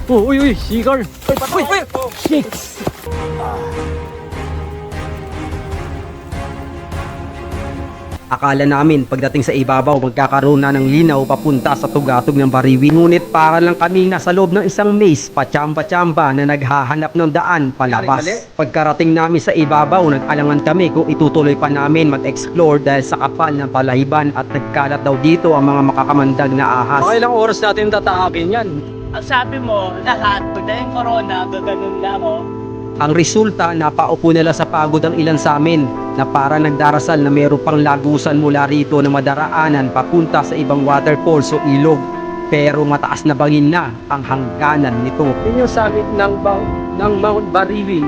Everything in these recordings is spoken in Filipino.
Oh, uy, uy, sigar. Uy, uy, shakes. Akala namin pagdating sa ibabaw magkakaroon na ng linaw papunta sa tugatog ng Bariwin. Ngunit para lang kaming nasa loob ng isang maze, pachamba-chamba na naghahanap ng daan palabas. Pagkarating namin sa ibabaw, nag-alangan kami kung itutuloy pa namin mag-explore dahil sa kapal ng palahiban at nagkalat daw dito ang mga makakamandag na ahas. Okay, ilang oras natin tataakin yan? Ang sabi mo, lahat, pag dahil corona, gaganon lang oh. Ang resulta, napaupo nila sa pagod ang ilan sa amin na para nagdarasal na mayroon pang lagusan mula rito na madaraanan papunta sa ibang waterfalls o ilog. Pero mataas na bangin na ang hangganan nito. Yun yung summit ng Mount Bariwin.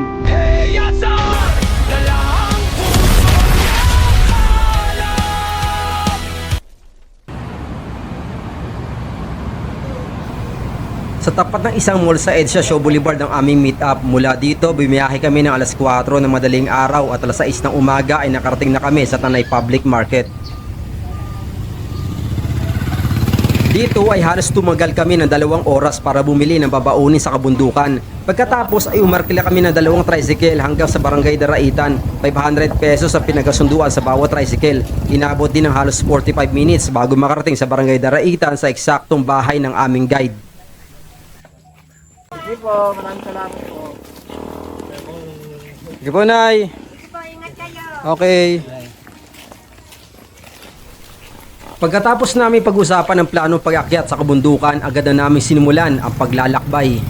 Sa tapat ng isang mall sa EDSA Shaw Boulevard ang aming meet up. Mula dito, bumiyahe kami ng alas 4 ng madaling araw at alas 6 ng umaga ay nakarating na kami sa Tanay Public Market. Dito ay halos tumagal kami ng 2 oras para bumili ng babaunin sa kabundukan. Pagkatapos ay umarkila kami ng 2 tricycle hanggang sa Barangay Daraitan. 500 pesos ang pinagasunduan sa bawat tricycle. Inabot din ng halos 45 minutes bago makarating sa Barangay Daraitan sa eksaktong bahay ng aming guide. Sige po, maraming salamat po. Sige po, Nay. Sige po, ingat kayo. Okay. Pagkatapos namin pag-usapan ng planong pag-akyat sa kabundukan, agad na namin sinimulan ang paglalakbay.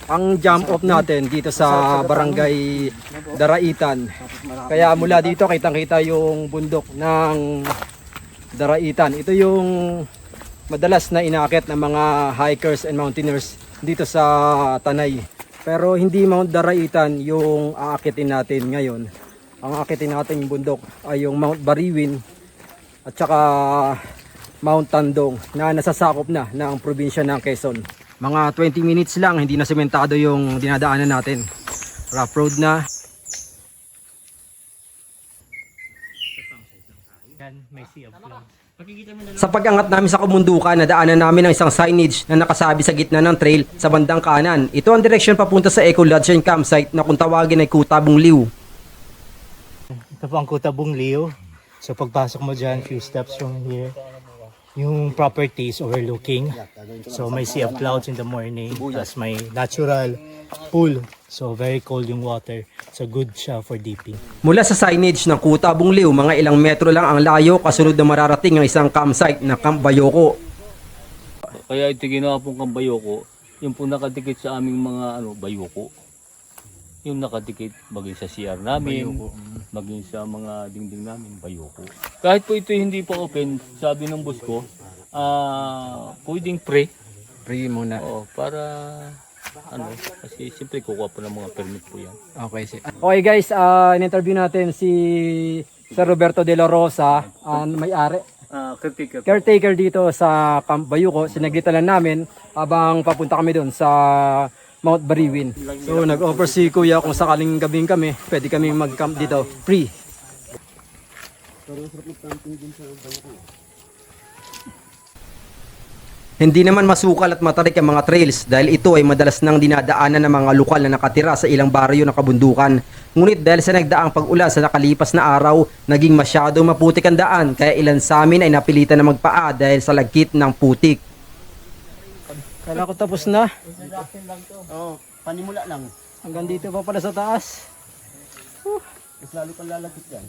Ang jump off natin dito sa Barangay Daraitan. Kaya mula dito kitang-kita yung bundok ng Daraitan. Ito yung madalas na inaakit ng mga hikers and mountaineers dito sa Tanay. Pero hindi Mount Daraitan yung aakitin natin ngayon. Ang aakitin natin yung bundok ay yung Mount Bariwin at saka Mount Tandong na nasasakop na ng probinsya ng Quezon. Mga 20 minutes lang, hindi na sementado yung dinadaanan natin. Rough road na. May sea of clouds. Makikita mo na Sa pag-angat namin sa kabundukan, nadaanan namin ang isang signage na nakasabi sa gitna ng trail sa bandang kanan. Ito ang direksyon papunta sa Eco Lodge and Campsite na kung tawagin ay Kutabong Liw. ito po ang Kutabong Liw. So pagpasok mo dyan, few steps from here, yung properties overlooking. So may sea of clouds in the morning. Tapos may natural pool. So very cold yung water. So good siya for dipping. Mula sa signage ng Kutabong Liw, mga ilang metro lang ang layo kasunod na mararating ang isang campsite na Camp Bayoko. Kaya ito ginawa pong Camp Bayoko, yung po nakadikit sa aming mga bayoko. Yung nakadikit maging sa CR namin, maging sa mga dingding namin, bayoko. Kahit po ito hindi pa open, sabi ng boss ko, pwedeng pre. Pre muna. Oo, para kasi siyempre kukuha po ng mga permit po yan. Okay guys, in-interview natin si Sir Roberto De La Rosa, may-ari, caretaker dito sa Camp Bayoko. Sinaglitan lang namin habang papunta kami doon sa Mount Bariwin. So nag-offer si Kuya kung sakaling gabing kami, pwede kami mag-camp dito free. Hindi naman masukal at matarik ang mga trails dahil ito ay madalas nang dinadaanan ng mga lokal na nakatira sa ilang baryo ng kabundukan. Ngunit dahil sa nagdaang pag-ulan sa nakalipas na araw, naging masyadong maputik ang daan kaya ilan sa amin ay napilitan na magpaa dahil sa lagkit ng putik. Kala ko tapos na. Oo, panimula lang. Hanggang dito pa pala sa taas. Mas lalo pang lalagit yan.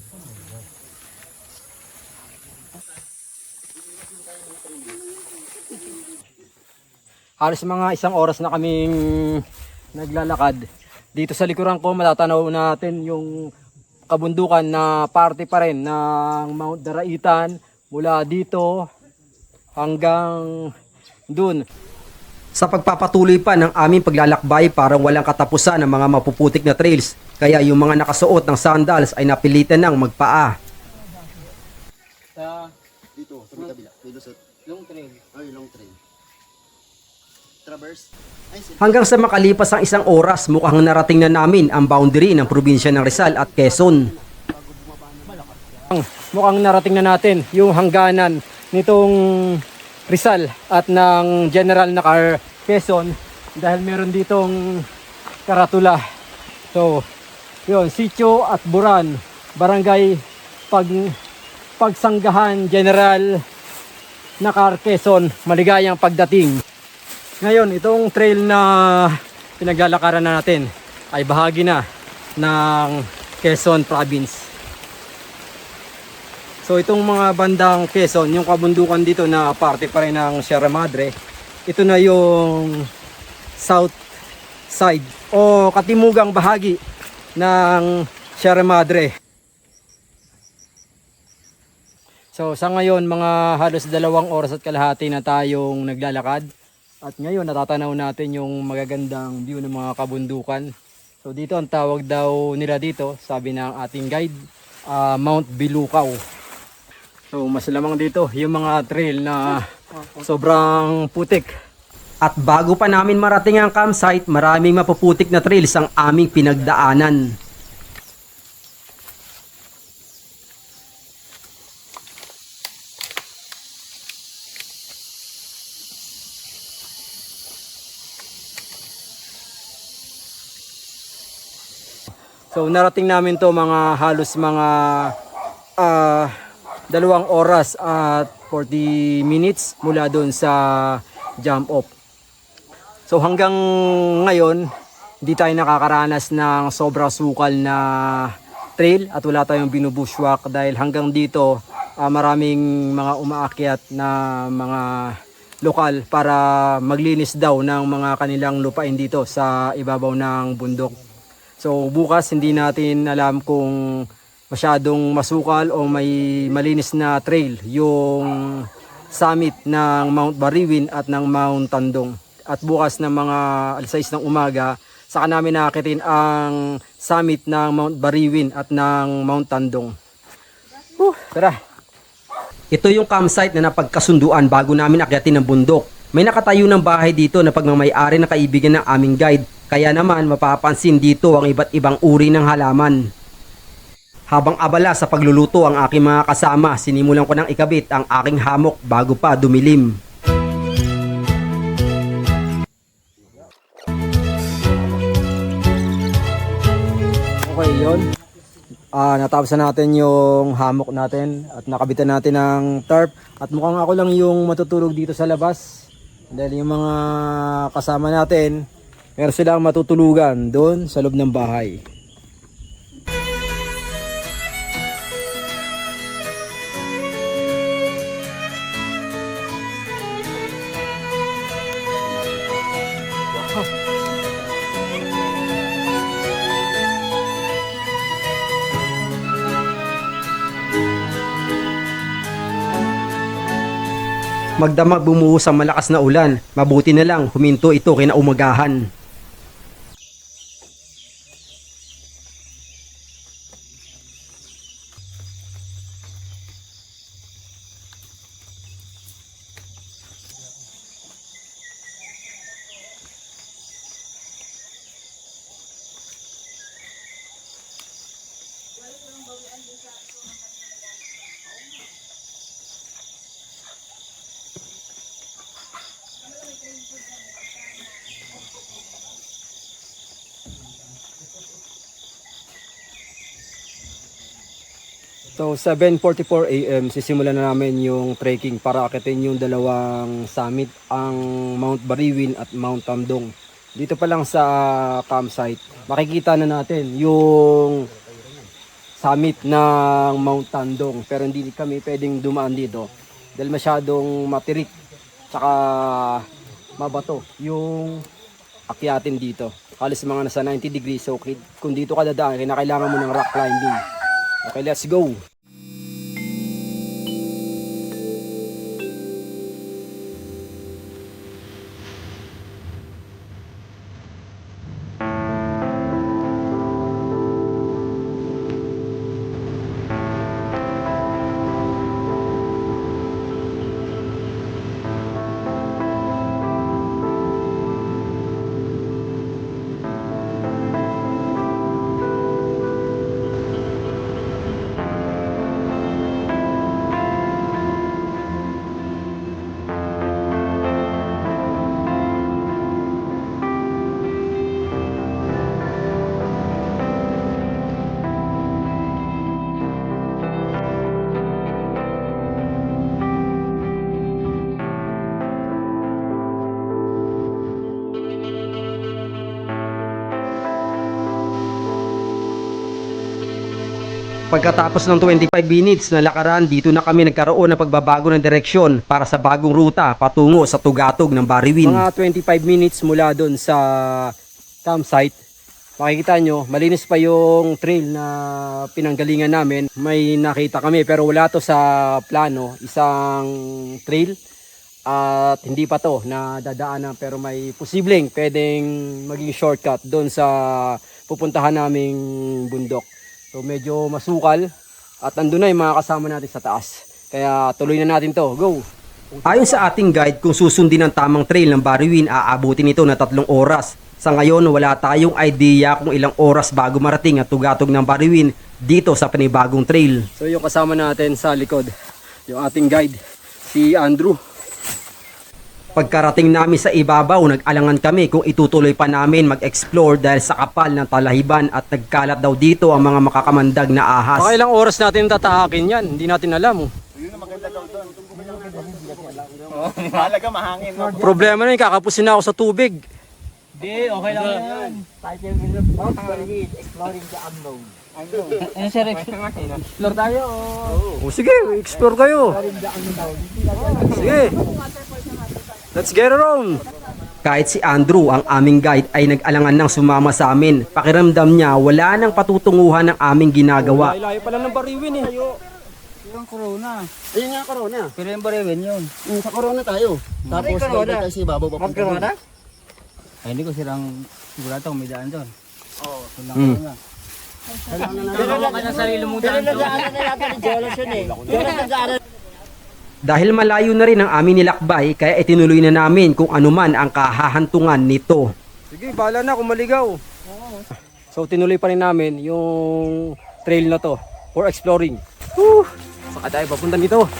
Halos mga 1 oras na kaming naglalakad. Dito sa likuran ko matatanaw natin yung kabundukan na parte pa rin ng Mount Daraitan mula dito hanggang dun. Sa pagpapatuloy pa ng aming paglalakbay parang walang katapusan ng mga mapuputik na trails. Kaya yung mga nakasuot ng sandals ay napilitan ng magpaa. Dito, sa may kabila. Dito sa long trail. ay, long train. Traverse. Ay, Hanggang sa makalipas ang 1 oras, mukhang narating na namin ang boundary ng probinsya ng Rizal at Quezon. mukhang narating na natin yung hangganan nitong Rizal at ng General Nakar Quezon dahil meron ditong karatula. So, yun, Sitio at Buran, Barangay Pagsanggahan, General Nakar Quezon, maligayang pagdating. Ngayon, itong trail na pinaglalakaran na natin ay bahagi na ng Quezon Province. So itong mga bandang Quezon, yung kabundukan dito na parte pa rin ng Sierra Madre, ito na yung south side o katimugang bahagi ng Sierra Madre. So sa ngayon, mga halos 2 oras at kalahati na tayong naglalakad. At ngayon natatanaw natin yung magagandang view ng mga kabundukan. So dito ang tawag daw nila dito, sabi ng ating guide, Mount Bilukaw. So mas lamang dito yung mga trail na sobrang putik. At bago pa namin marating ang campsite, maraming mapuputik na trails ang aming pinagdaanan. So narating namin to mga halos mga 2 oras at 40 minutes mula doon sa jump off. So hanggang ngayon, hindi tayo nakakaranas ng sobra sukal na trail at wala tayong binubushwalk dahil hanggang dito maraming mga umaakyat na mga lokal para maglinis daw ng mga kanilang lupain dito sa ibabaw ng bundok. So bukas hindi natin alam kung masyadong masukal o may malinis na trail yung summit ng Mount Bariwin at ng Mount Tandong. At bukas ng mga alas 6 ng umaga, saka namin nakakitin ang summit ng Mount Bariwin at ng Mount Tandong. Tara! Ito yung campsite na napagkasunduan bago namin akyatin ng bundok. May nakatayo ng bahay dito na pagmamayari na kaibigan ng aming guide. Kaya naman mapapansin dito ang iba't ibang uri ng halaman. Habang abala sa pagluluto ang aking mga kasama, sinimulan ko ng ikabit ang aking hammock bago pa dumilim. Okay, yun. Natapos na natin yung hammock natin at nakabitan natin ng tarp. At mukhang ako lang yung matutulog dito sa labas. Dahil yung mga kasama natin, meron silang matutulugan doon sa loob ng bahay. Magdamag bumuhos ang malakas na ulan, mabuti na lang huminto ito kinaumagahan. So 7:44 AM sisimulan na namin yung trekking para akitin yung dalawang summit, ang Mount Bariwin at Mount Tamdong. Dito pa lang sa campsite, makikita na natin yung summit ng Mount Tandong, pero hindi kami pwedeng dumaan dito dahil masyadong matirik tsaka mabato yung akyatin dito. Halos mga nasa 90 degrees, so kung dito ka dadaan, kailangan mo ng rock climbing. Okay, let's go! Pagkatapos ng 25 minutes na lakaran, dito na kami nagkaroon ng pagbabago ng direksyon para sa bagong ruta patungo sa tugatog ng Bariwin. Mga 25 minutes mula doon sa campsite, makikita nyo, malinis pa yung trail na pinanggalingan namin. May nakita kami pero wala to sa plano, isang trail at hindi pa to na dadaanan, pero may posibleng pwedeng maging shortcut doon sa pupuntahan naming bundok. So medyo masukal at nandun na yung mga kasama natin sa taas. Kaya tuloy na natin to. Go! Ayon sa ating guide, kung susundin ang tamang trail ng Bariwin, aabutin ito na 3 oras. Sa ngayon, wala tayong idea kung ilang oras bago marating ang tugatog ng Bariwin dito sa panibagong trail. So yung kasama natin sa likod, yung ating guide, si Andrew. Pagkarating namin sa ibabaw, nag-alangan kami kung itutuloy pa namin mag-explore dahil sa kapal ng talahiban at nagkalat daw dito ang mga makakamandag na ahas. Baka ilang oras natin tatahakin yan, hindi natin alam. Mahalaga mahangin. Problema na yun, kakapusin na ako sa tubig. Hindi, okay lang yan. Exploring the unknown. Ano sir, explore tayo o? Sige, explore kayo. Sige. Let's get around! Kahit si Andrew, ang aming guide, ay nag-alangan ng sumama sa amin. Pakiramdam niya, wala nang patutunguhan ng aming ginagawa. Layo pala ng Bariwin eh. Yung corona. Ayun nga corona. Pero yung Bariwin yun. Sa corona tayo. Tapos tayo sa ibabaw pa. Mag-corona? Ay, hindi ko silang sigurado kung may daan doon. Oo. Dalawa ka na sarili mong daan doon. Dahil malayo na rin ang aming nilakbay, kaya itinuloy na namin kung ano man ang kahahantungan nito. Sige, bahala na kung maligaw. So tinuloy pa rin namin yung trail na to for exploring. Saka tayo papunta dito.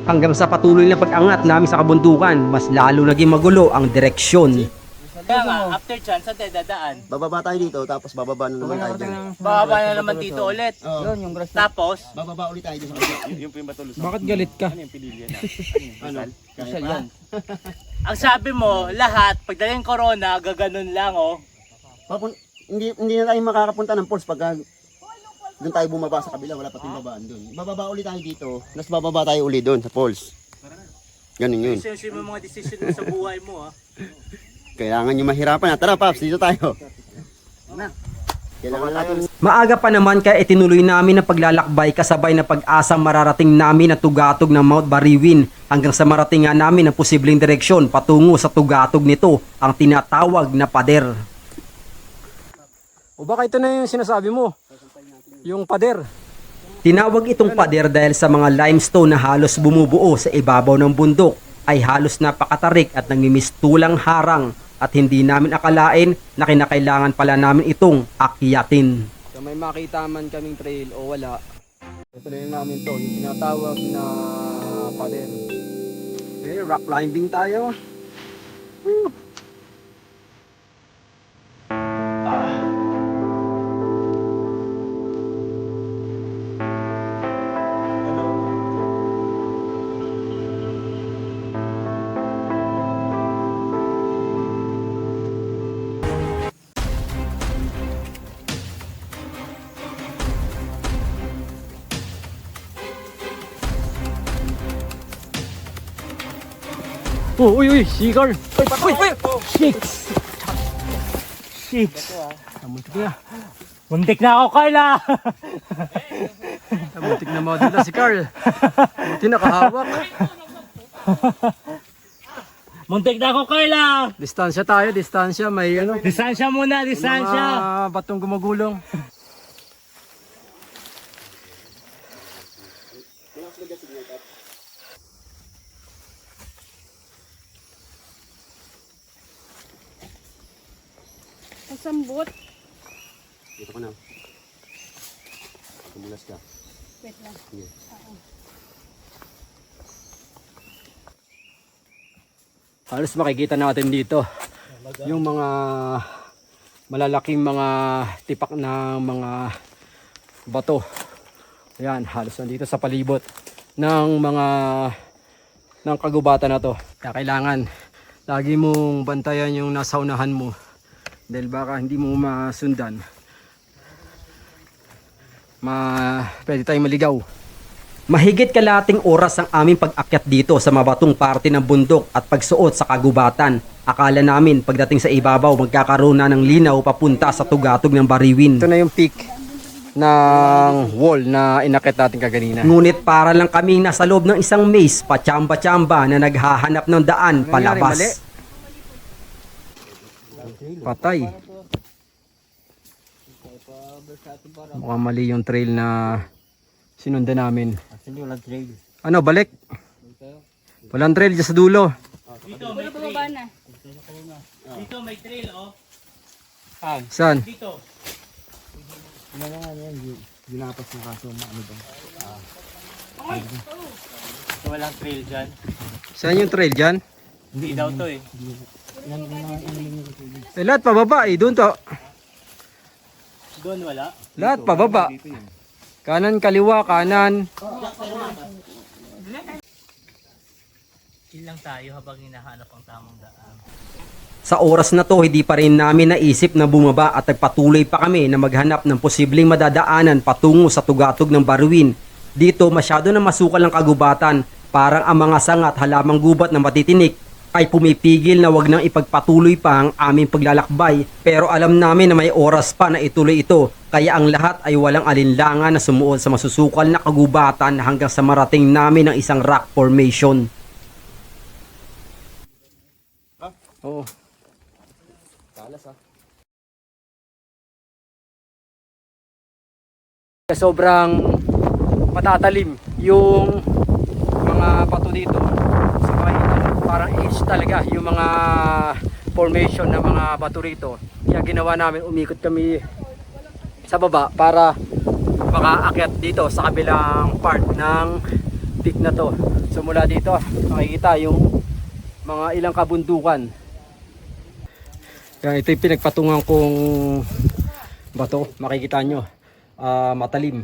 Hanggang sa patuloy na pag-angat namin sa kabundukan, mas lalo naging magulo ang direksyon. Kaya nga, after dyan, saan tayo dadaan? Bababa tayo dito, tapos bababa na naman tayo dyan. Bababa na naman dito ulit. Yun, yung grass. Tapos, bababa ulit tayo dyan sa kabila. Bakit galit ka? Ano? Kaya pa? ang sabi mo, lahat, pagdating corona, gaganon lang oh. Hindi na tayo makakapunta ng falls pagka doon tayo bumaba sa kabila, wala pa tayong babaan doon. Bababa ulit tayo dito, tapos bababa tayo ulit doon sa falls. Ganun yun. Kasi yung mga decision mo sa buhay mo ha. Kailangan nyo mahirapan na. Tara Paps, dito tayo. Kailangan natin. Maaga pa naman kaya itinuloy namin ang paglalakbay kasabay na pag-asang mararating namin ang tugatog ng Mount Bariwin hanggang sa maratingan namin ang posibleng direksyon patungo sa tugatog nito, ang tinatawag na pader. O baka ito na yung sinasabi mo? Yung pader. Tinawag itong pader dahil sa mga limestone na halos bumubuo sa ibabaw ng bundok ay halos napakatarik at nangimistulang harang at hindi namin akalain na kinakailangan pala namin itong akyatin. So may makita man kaming trail o wala, tuloy namin to, yung tinatawag na pader. Okay, rock climbing tayo. Woo! Oh, uy, seagull. Uy. Six. Muntik na ako, Carla. Muntik na madula si Carl. Buti nakahawak. Muntik na ako, Carla. Distansya tayo, distansya. May ano. Distansya muna, distansya. Mga batong gumagulong. Sambot. Dito ka na. Tumulas ka. Wait lang. Sige. Halos makikita natin dito yung mga malalaking mga tipak na mga bato. Ayan, halos nandito sa palibot ng mga ng kagubatan na to. Kaya kailangan lagi mong bantayan yung nasa unahan mo dahil baka hindi mo masundan. Pwede tayong maligaw. Mahigit kalahating oras ang aming pag-akyat dito sa mabatong parte ng bundok at pagsuot sa kagubatan. Akala namin pagdating sa ibabaw magkakaroon na ng linaw papunta sa tugatog ng Bariwin. Ito na yung peak ng wall na inakyat natin kaganina. Ngunit para lang kaming nasa loob ng isang maze, pachamba-chamba na naghahanap ng daan palabas. Patay. Mukhang mali yung trail na sinundan namin. Ano, balik? Walang trail dyan sa dulo. Dito Puro bumaba na. Dito may trail, oh. Saan? Dito. So, walang trail dyan. Saan yung trail dyan? Hindi daw to eh. Lahat pababa eh. Doon to. Doon wala. Lahat pababa. Kanan, kaliwa, kanan. Chill lang tayo habang hinahanap ang tamang daan. Sa oras na to, hindi pa rin namin naisip na bumaba at nagpatuloy pa kami na maghanap ng posibleng madadaanan patungo sa tugatog ng Bariwin. Dito masyado na masukal ang kagubatan, parang ang mga sangat halamang gubat na matitinik ay pumipigil na wag nang ipagpatuloy pa ang aming paglalakbay. Pero alam namin na may oras pa na ituloy ito, kaya ang lahat ay walang alinlangan na sumuot sa masusukal na kagubatan hanggang sa marating namin ng isang rock formation. Oo. Sobrang matatalim yung mga bato dito. So makikita mo, parang edge talaga yung mga formation ng mga bato rito. Kaya ginawa namin, umikot kami sa baba para makaakyat dito sa kabilang part ng peak na to. So mula dito makikita yung mga ilang kabundukan. Yan, ito yung pinagpatungan kong bato, makikita nyo. Matalim.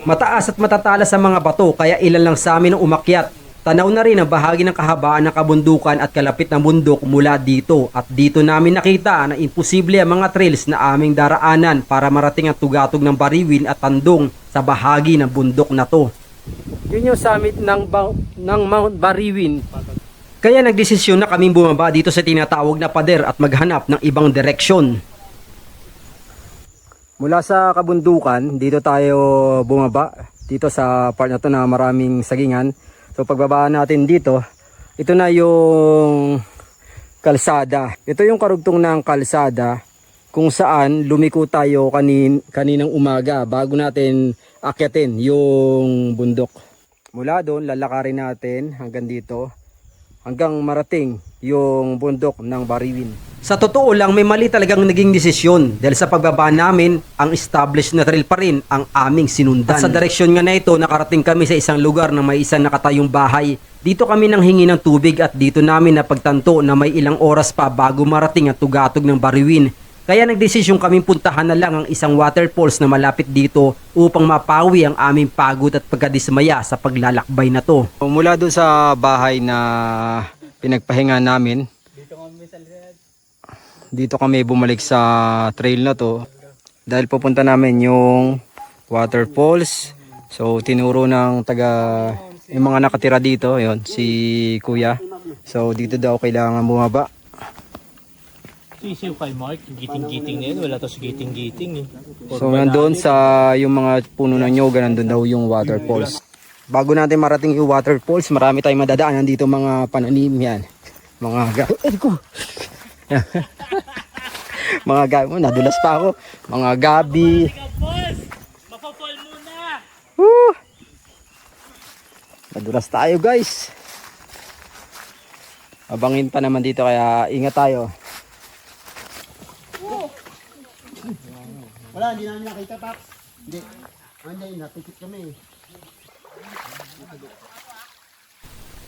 Mataas at matatalas sa mga bato, kaya ilan lang sa amin ang umakyat. Tanaw na rin ang bahagi ng kahabaan ng kabundukan at kalapit ng bundok mula dito. At dito namin nakita na imposible ang mga trails na aming daraanan para marating ang tugatog ng Bariwin at Tandong sa bahagi ng bundok na to. Yun yung summit ng Mount Bariwin. Kaya nagdesisyon na kaming bumaba dito sa tinatawag na pader at maghanap ng ibang direksyon. Mula sa kabundukan, dito tayo bumaba. Dito sa part na to na maraming sagingan. So pagbaba natin dito, ito na yung kalsada. Ito yung karugtong ng kalsada kung saan lumiko tayo kaninang umaga bago natin akyatin yung bundok. Mula doon, lalakarin natin hanggang dito, hanggang marating yung bundok ng Bariwin. Sa totoo lang, may mali talagang naging desisyon dahil sa pagbaba namin, ang established na trail pa rin ang aming sinundan. At sa direksyon nga na ito, nakarating kami sa isang lugar na may isang nakatayong bahay. Dito kami nang hingi ng tubig at dito namin napagtanto na may ilang oras pa bago marating ang tugatog ng Bariwin. Kaya nagdesisyon kaming puntahan na lang ang isang waterfalls na malapit dito upang mapawi ang aming pagod at pagkadismaya sa paglalakbay na to. Mula doon sa bahay na pinagpahinga namin, dito kami bumalik sa trail na to dahil pupunta namin yung waterfalls. So tinuro ng yung mga nakatira dito, yon si Kuya. So dito daw kailangan bumaba. Sisiw kay Mark, yung giting-giting na yun. Wala to sa giting-giting eh. So nandun sa yung mga puno ng nyoga, nandun daw yung waterfalls. Bago natin marating yung waterfalls, marami tayong madadaanan dito mga pananim yan. Mga mga gabi mo, nadulas pa ako. Mga gabi. Mapapol muna! Woo! Nadulas tayo guys. Abangin pa naman dito kaya ingat tayo. Wala, hindi namin nakita, Paps. Hindi. Hindi, natikit kami.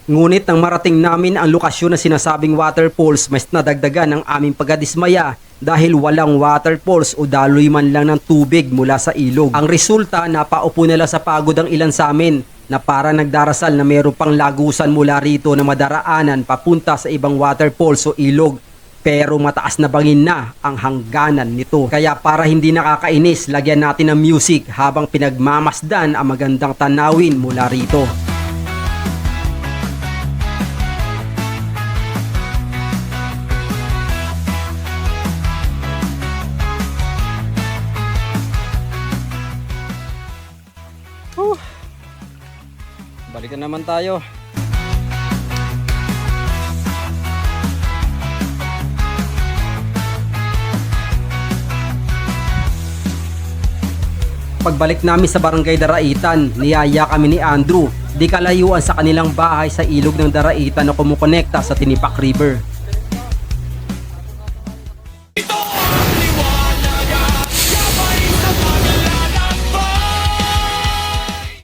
Ngunit nang marating namin ang lokasyon na sinasabing waterfalls, mas nadagdagan ang aming pagkadismaya dahil walang waterfalls o daloy man lang ng tubig mula sa ilog. Ang resulta, napaupo nila sa pagod ang ilan sa amin na para nagdarasal na mayroon pang lagusan mula rito na madaraanan papunta sa ibang waterfalls o ilog. Pero mataas na bangin na ang hangganan nito. Kaya para hindi nakakainis, lagyan natin ng music habang pinagmamasdan ang magandang tanawin mula rito. Balikan naman tayo. Pagbalik namin sa Barangay Daraitan, niyaya kami ni Andrew. Di kalayuan sa kanilang bahay sa ilog ng Daraitan na kumukonekta sa Tinipak River.